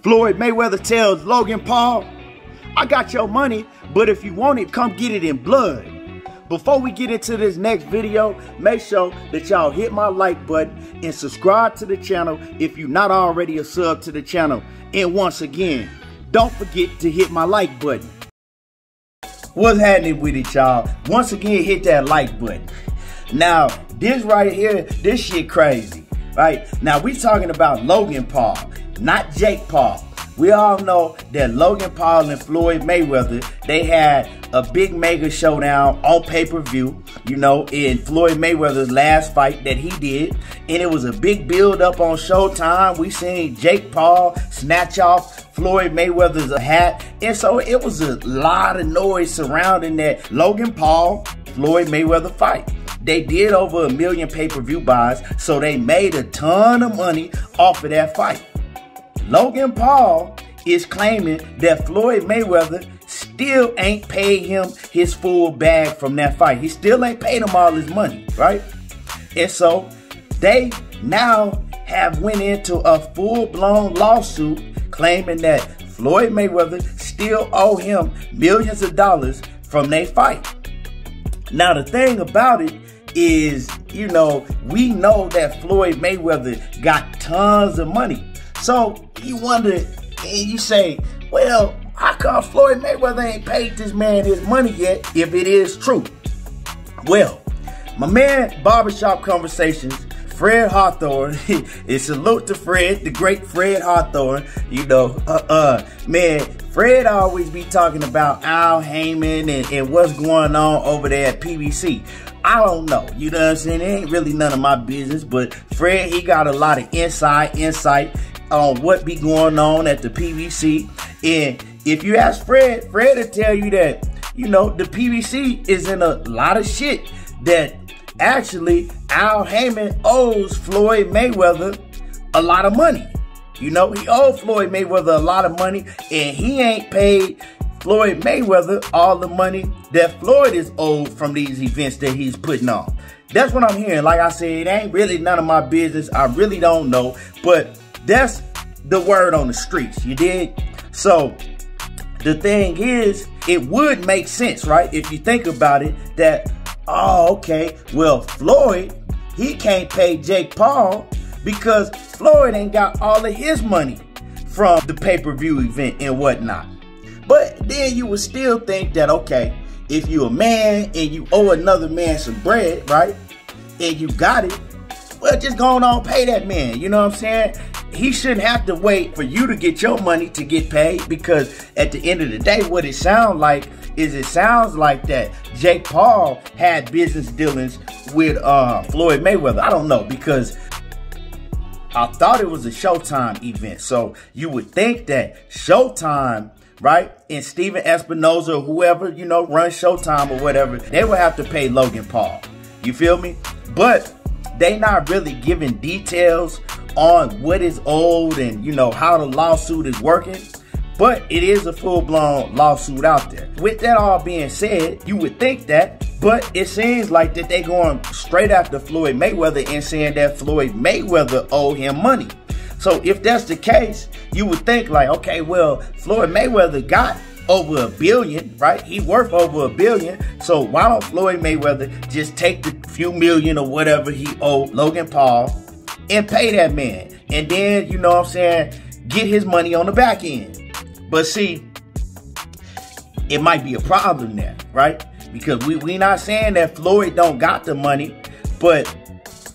Floyd Mayweather tells Logan Paul, I got your money, but if you want it, come get it in blood. Before we get into this next video, make sure that y'all hit my like button and subscribe to the channel if you're not already a sub to the channel. And once again, don't forget to hit my like button. What's happening with it, y'all? Once again, hit that like button. Now, this right here, this shit crazy, right? Now, we talking about Logan Paul, not Jake Paul. We all know that Logan Paul and Floyd Mayweather, they had a big mega showdown on pay-per-view, you know, in Floyd Mayweather's last fight that he did. And it was a big build-up on Showtime. We seen Jake Paul snatch off Floyd Mayweather's hat. And so it was a lot of noise surrounding that Logan Paul, Floyd Mayweather fight. They did over 1 million pay-per-view buys, so they made a ton of money off of that fight. Logan Paul is claiming that Floyd Mayweather still ain't paid him his full bag from that fight. He still ain't paid him all his money, right? And so they now have went into a full-blown lawsuit claiming that Floyd Mayweather still owe him millions of dollars from their fight. Now, the thing about it is, you know, we know that Floyd Mayweather got tons of money. So you wonder, and you say, well, how come Floyd Mayweather ain't paid this man his money yet if it is true? Well, my man, Barbershop Conversations, Fred Hawthorne, and salute to Fred, the great Fred Hawthorne, you know, man, Fred always be talking about Al Heyman and what's going on over there at PBC. I don't know, you know what I'm saying? It ain't really none of my business, but Fred, he got a lot of insight on what be going on at the PBC. And if you ask Fred, Fred will tell you that, you know, the PBC is in a lot of shit that actually Al Heyman owes Floyd Mayweather a lot of money. You know, he owed Floyd Mayweather a lot of money, and he ain't paid Floyd Mayweather all the money that Floyd is owed from these events that he's putting on. That's what I'm hearing. Like I said, it ain't really none of my business. I really don't know, but that's the word on the streets, you dig? So the thing is, it would make sense, right? If you think about it, that, oh, okay, well, Floyd, he can't pay Jake Paul because Floyd ain't got all of his money from the pay-per-view event and whatnot. But then you would still think that, okay, if you're a man and you owe another man some bread, right, and you got it, well, just go on pay that man, you know what I'm saying? He shouldn't have to wait for you to get your money to get paid, because at the end of the day, what it sounds like is that Jake Paul had business dealings with Floyd Mayweather. I don't know, because I thought it was a Showtime event. So you would think that Showtime, right, and Steven Espinoza or whoever, you know, runs Showtime or whatever, they would have to pay Logan Paul. You feel me? But they not really giving details on what is owed and, you know, how the lawsuit is working. But it is a full-blown lawsuit out there. With that all being said, you would think that, but it seems like that they going straight after Floyd Mayweather and saying that Floyd Mayweather owe him money. So if that's the case, you would think like, okay, well, Floyd Mayweather got over $1 billion, right? He worth over $1 billion. So why don't Floyd Mayweather just take the few million or whatever he owed Logan Paul and pay that man? And then, you know what I'm saying, get his money on the back end. But see, it might be a problem there, right? Because we not saying that Floyd don't got the money, but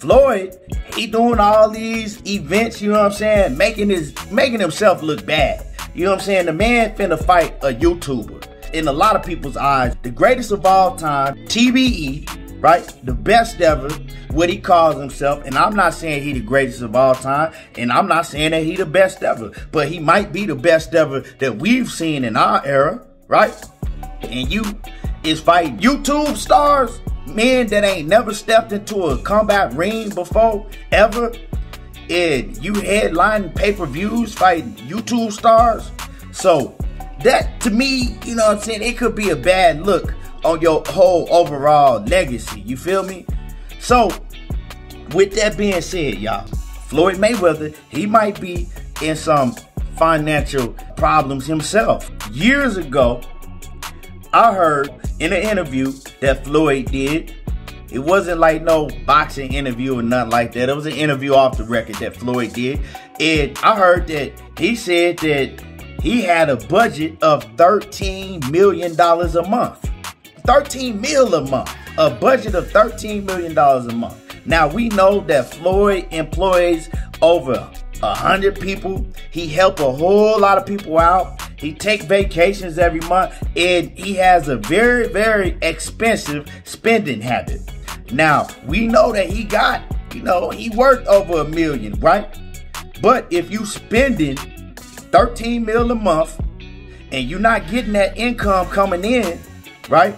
Floyd, he doing all these events, you know what I'm saying, making himself look bad. You know what I'm saying? The man finna fight a YouTuber. In a lot of people's eyes, the greatest of all time, TBE, right? The best ever, what he calls himself. And I'm not saying he the greatest of all time, and I'm not saying that he the best ever, but he might be the best ever that we've seen in our era, right? And you is fighting YouTube stars, men that ain't never stepped into a combat ring before, ever. And you headlining pay-per-views fighting YouTube stars. So that, to me, you know what I'm saying, it could be a bad look on your whole overall legacy. You feel me? So with that being said, y'all, Floyd Mayweather, he might be in some financial problems himself. Years ago, I heard in an interview that Floyd did, it wasn't like no boxing interview or nothing like that. It was an interview off the record that Floyd did. And I heard that he said that he had a budget of $13 million a month. 13 mil a month. A budget of $13 million a month. Now, we know that Floyd employs over 100 people. He helps a whole lot of people out. He takes vacations every month. And he has a very, very expensive spending habit. Now, we know that he got, he worked over $1 million, right? But if you spending 13 mil a month and you're not getting that income coming in, right?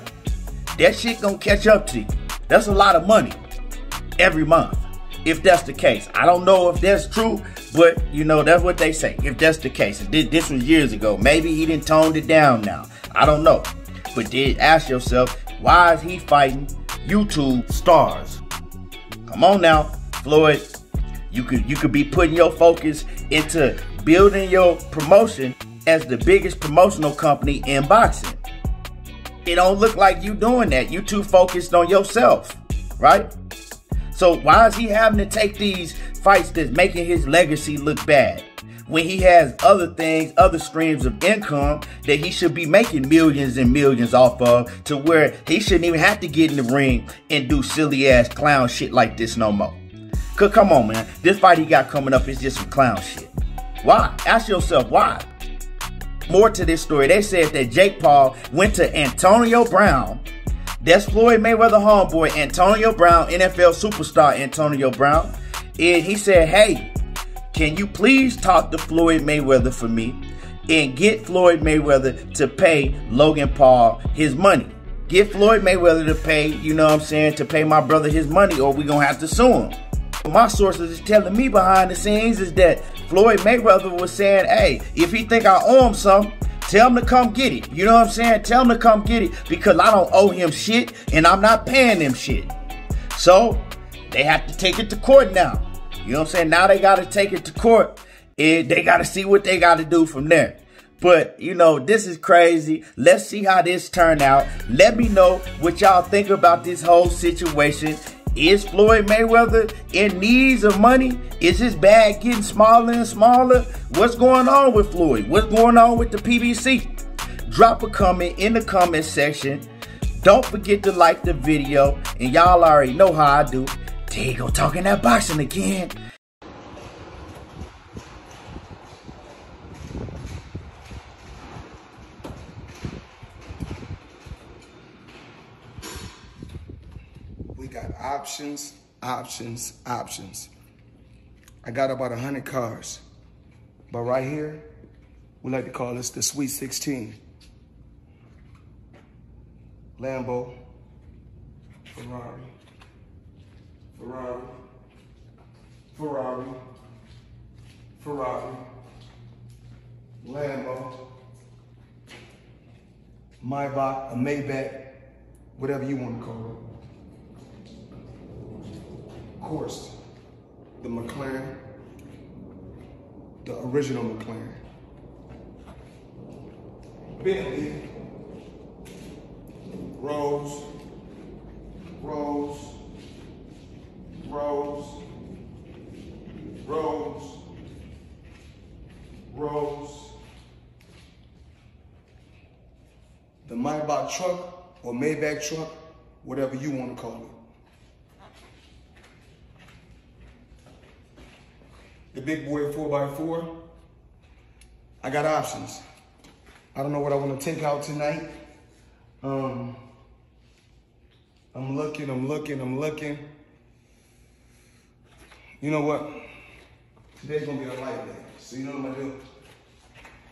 That shit gonna catch up to you. That's a lot of money every month, if that's the case. I don't know if that's true, but that's what they say, if that's the case. This was years ago. Maybe he didn't toned it down now. I don't know. But then ask yourself, why is he fighting YouTube stars? Come on now, Floyd. You could be putting your focus into building your promotion as the biggest promotional company in boxing. It don't look like you doing that. You too focused on yourself, right? So why is he having to take these fights that's making his legacy look bad when he has other things, other streams of income that he should be making millions and millions off of, to where he shouldn't even have to get in the ring and do silly ass clown shit like this no more? Cause come on, man, this fight he got coming up is just some clown shit. Why? Ask yourself why. More to this story, they said that Jake Paul went to Antonio Brown. That's Floyd Mayweather homeboy, Antonio Brown, NFL superstar Antonio Brown. And he said, hey, can you please talk to Floyd Mayweather for me and get Floyd Mayweather to pay Logan Paul his money? Get Floyd Mayweather to pay, to pay my brother his money, or we gonna have to sue him. My sources is telling me behind the scenes is that Floyd Mayweather was saying, hey, if he think I owe him something, tell him to come get it. You know what I'm saying? Tell him to come get it, because I don't owe him shit and I'm not paying him shit. So they have to take it to court now. You know what I'm saying? Now they got to take it to court and they got to see what they got to do from there. But, this is crazy. Let's see how this turned out. Let me know what y'all think about this whole situation. Is Floyd Mayweather in need of money? Is his bag getting smaller and smaller? What's going on with Floyd? What's going on with the PBC? Drop a comment in the comment section. Don't forget to like the video. And y'all already know how I do. There you go, talking that boxing again. We got options. I got about 100 cars. But right here, we like to call this the Sweet 16. Lambo, Ferrari, Lambo, Maybach, a Maybach, whatever you want to call it. Of course, the McLaren, the original McLaren. Bentley, Rolls, the Maybach truck or Maybach truck, whatever you want to call it. The big boy 4x4, I got options. I don't know what I want to take out tonight. I'm looking. You know what? Today's gonna be a light day. So you know what I'm gonna do?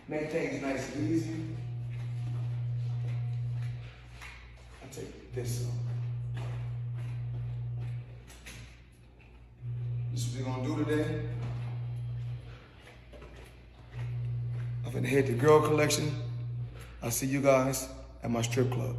Make things nice and easy. I'll take this up. This is what we're gonna do today. I'm gonna head to girl collection. I'll see you guys at my strip club.